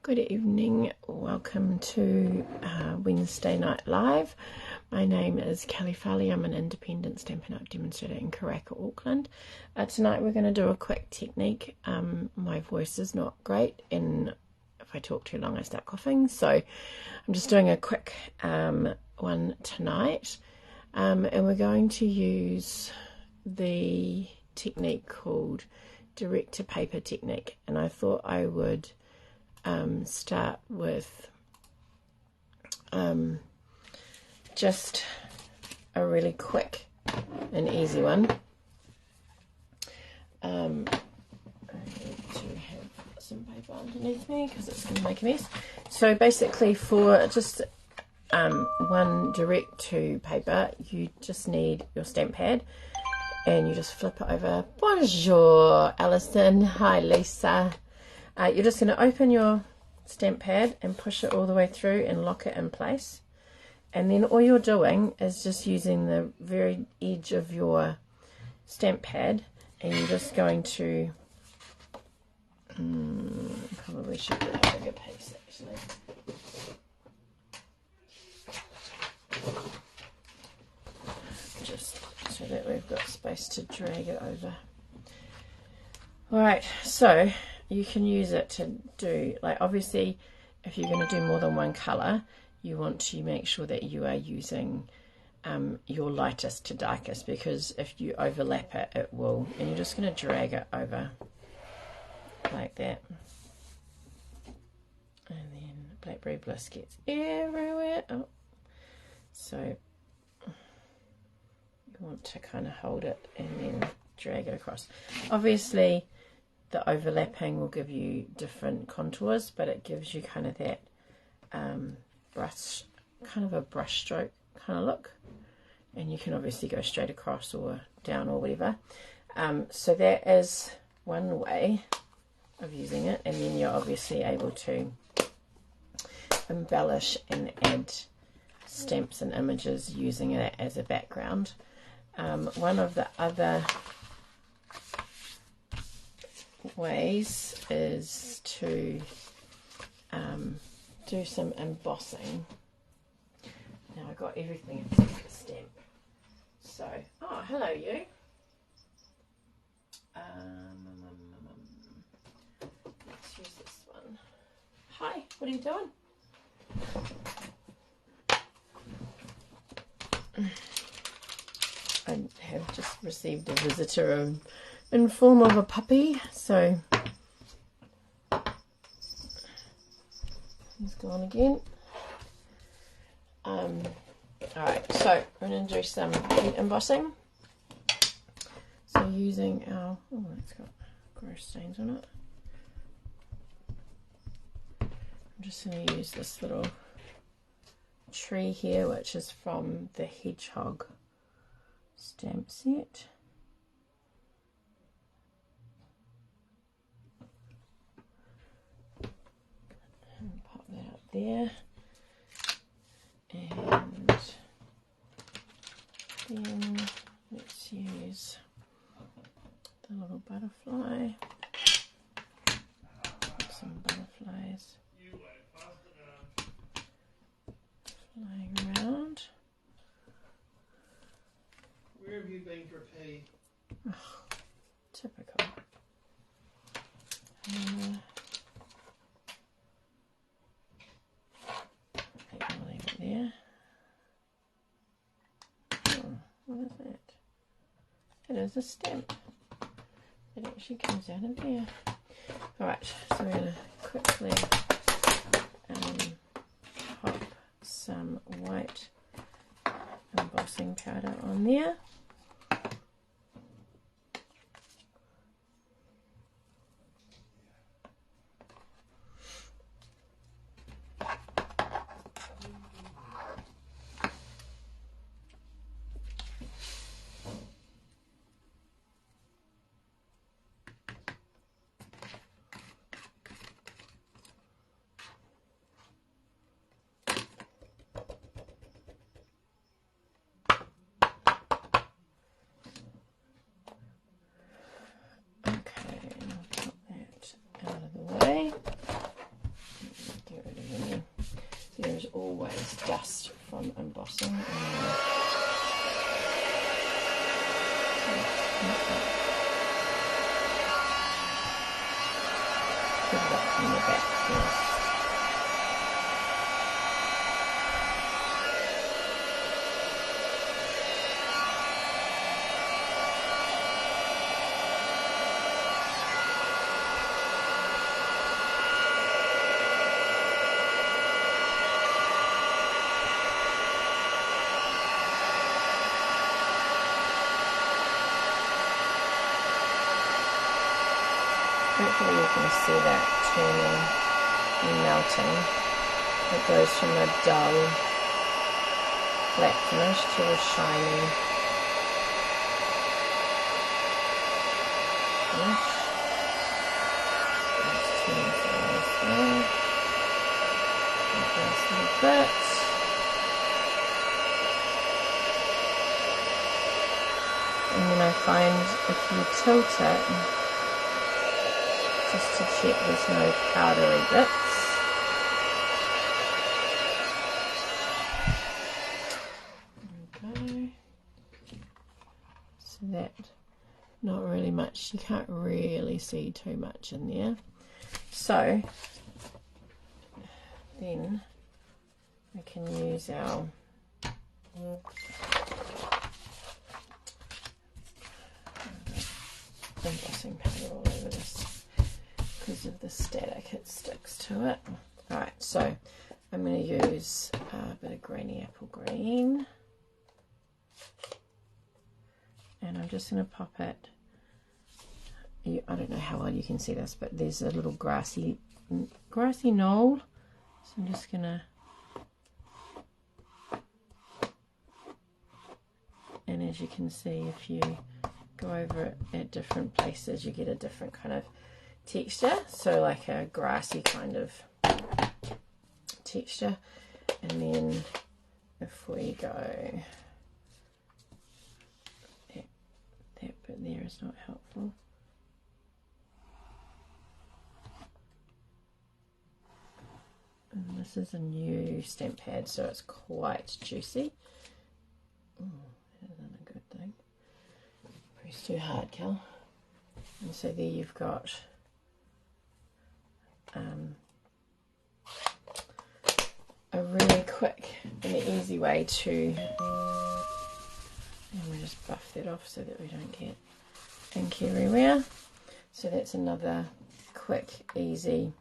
Good evening, welcome to Wednesday Night Live. My name is Kelley Farley. I'm an independent Stampin' Up! Demonstrator in Karaka, Auckland. Tonight we're going to do a quick technique. My voice is not great and if I talk too long I start coughing, so I'm just doing a quick one tonight. And we're going to use the technique called direct to paper technique, and I thought I would start with just a really quick and easy one. I need to have some paper underneath me because it's going to make a mess. So basically, for just one direct to paper, you just need your stamp pad and you just flip it over. Bonjour, Alison. Hi, Lisa. You're just going to open your stamp pad and push it all the way through and lock it in place. And then all you're doing is just using the very edge of your stamp pad, and you're just going to, probably should get a bigger piece actually. Just so that we've got space to drag it over. Alright, so you can use it to do, like, obviously if you're going to do more than one colour, you want to make sure that you are using your lightest to darkest, because if you overlap it, it will, and you're just going to drag it over like that. And then Blackberry Bliss gets everywhere. Oh. So you want to kind of hold it and then drag it across. Obviously the overlapping will give you different contours, but it gives you kind of that brush, kind of a brush stroke kind of look, and you can obviously go straight across or down or whatever. So that is one way of using it, and then you're obviously able to embellish and add stamps and images using it as a background. One of the other ways is to do some embossing. Now I've got everything except the stamp. So, oh, hello you. Let's use this one. Hi, what are you doing? I have just received a visitor in form of a puppy, so he's gone again. Alright, so we're going to do some heat embossing. So using our, oh, it's got gross stains on it. I'm just going to use this little tree here, which is from the Hedgehog stamp set. And pop that up there. And then let's use the little butterfly. Put some butterflies flying around. Where have you been for pee? Oh, typical. I'll leave it there. Oh, what is that? It is a stamp. It actually comes out of there. Alright, so we're going to quickly pop some white embossing powder on there. there's always dust from embossing. Put it up from the back first. Hopefully you can see that turning and melting. It goes from a dull flat finish to a shiny finish. Let's turn those there. Just a little bit. And then I find if you tilt it, just to check there's no powdery bits. Okay. So that, not really much, you can't really see too much in there. So then we can use our embossing powder all over this. Because of the static, it sticks to it. Alright, so I'm going to use a bit of grainy apple green, and I'm just going to pop it. I don't know how well you can see this, but there's a little grassy knoll, so I'm just going to, and as you can see, if you go over it at different places, you get a different kind of texture, so like a grassy kind of texture. And then if we go, that bit there is not helpful. And this is a new stamp pad, so it's quite juicy. Oh, that isn't a good thing. Press too hard, Kel. And so there you've got a really quick and easy way to, and we'll just buff that off so that we don't get ink everywhere. So that's another quick, easy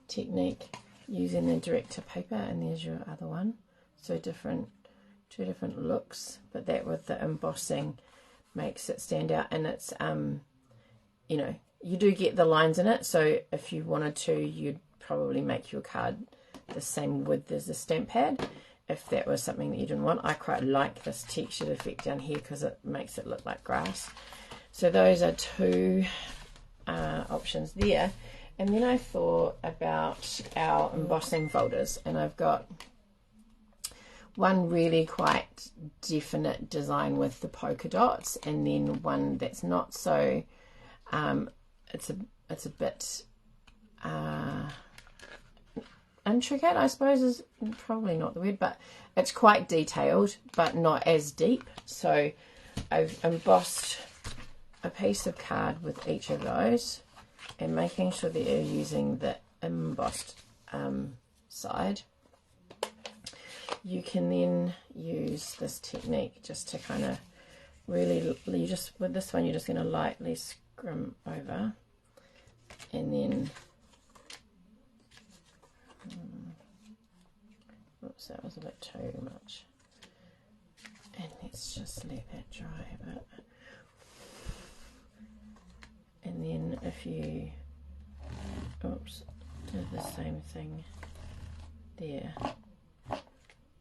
technique using the director paper, and there's your other one. So two different looks, but that with the embossing makes it stand out, and it's you know, you do get the lines in it, so if you wanted to, you'd probably make your card the same width as the stamp pad if that was something that you didn't want. I quite like this textured effect down here because it makes it look like grass. So those are two options there. And then I thought about our embossing folders, and I've got one really quite definite design with the polka dots, and then one that's not so it's a bit intricate, I suppose is probably not the word, but it's quite detailed but not as deep. So I've embossed a piece of card with each of those, and making sure that you're using the embossed side. You can then use this technique just to kind of really, with this one you're just going to lightly scrim over, and then oops, that was a bit too much, and let's just let that dry a bit. And then if you oops, do the same thing there,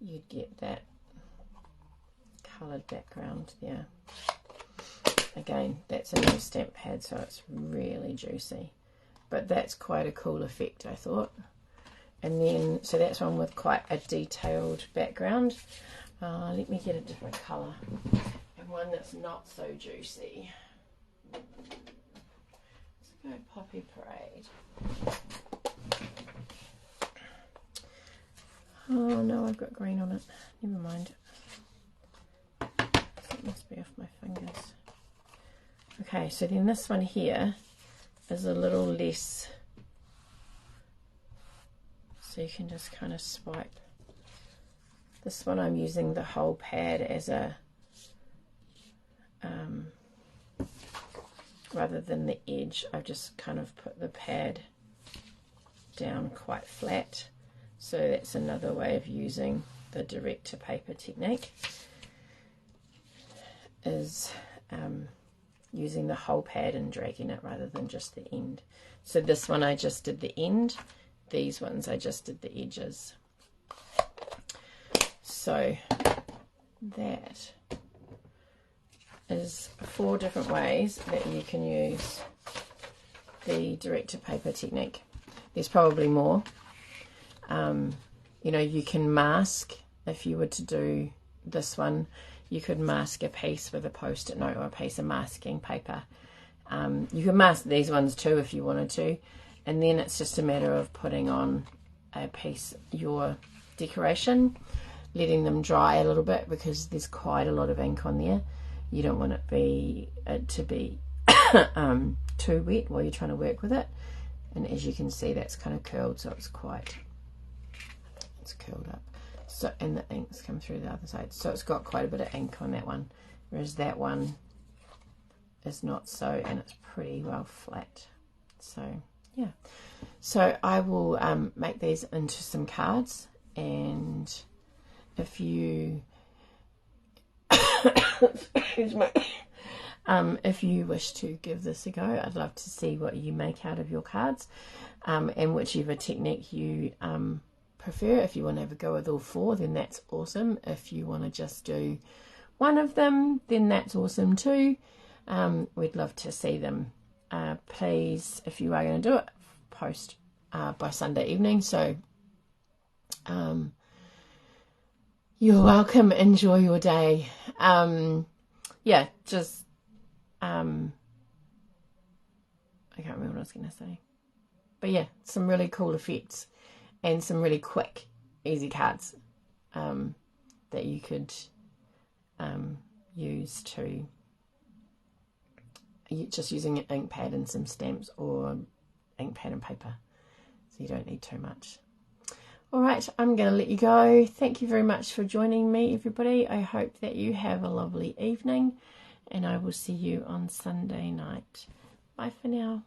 you'd get that coloured background there. Again, that's a new stamp pad, so it's really juicy, but that's quite a cool effect, I thought. And then, so that's one with quite a detailed background. Let me get a different colour, and one that's not so juicy. Let's go Poppy Parade. Oh no, I've got green on it. Never mind. That must be off my fingers. Okay, so then this one here is a little less, so you can just kind of swipe. This one I'm using the whole pad as a rather than the edge. I've just kind of put the pad down quite flat, so that's another way of using the direct to paper technique, is using the whole pad and dragging it rather than just the end. So this one I just did the end, these ones I just did the edges. So that is 4 different ways that you can use the direct to paper technique. There's probably more. You know, you can mask, if you were to do this one, you could mask a piece with a post-it note or a piece of masking paper. You can mask these ones too if you wanted to, and then it's just a matter of putting on a piece, your decoration, letting them dry a little bit because there's quite a lot of ink on there. You don't want it to be too wet while you're trying to work with it. And as you can see, that's kind of curled, so it's curled up. So, and the ink's come through the other side, so it's got quite a bit of ink on that one, whereas that one is not so, and it's pretty well flat. So yeah, so I will make these into some cards, and if you excuse me, if you wish to give this a go, I'd love to see what you make out of your cards, and whichever technique you prefer. If you want to have a go with all 4, then that's awesome. If you want to just do one of them, then that's awesome too. We'd love to see them. Please, if you are going to do it, post by Sunday evening. So you're welcome. Enjoy your day. Yeah, just I can't remember what I was going to say, but yeah, some really cool effects and some really quick, easy cards that you could use to just using an ink pad and some stamps, or ink pad and paper, so you don't need too much. All right, I'm going to let you go. Thank you very much for joining me, everybody. I hope that you have a lovely evening, and I will see you on Sunday night. Bye for now.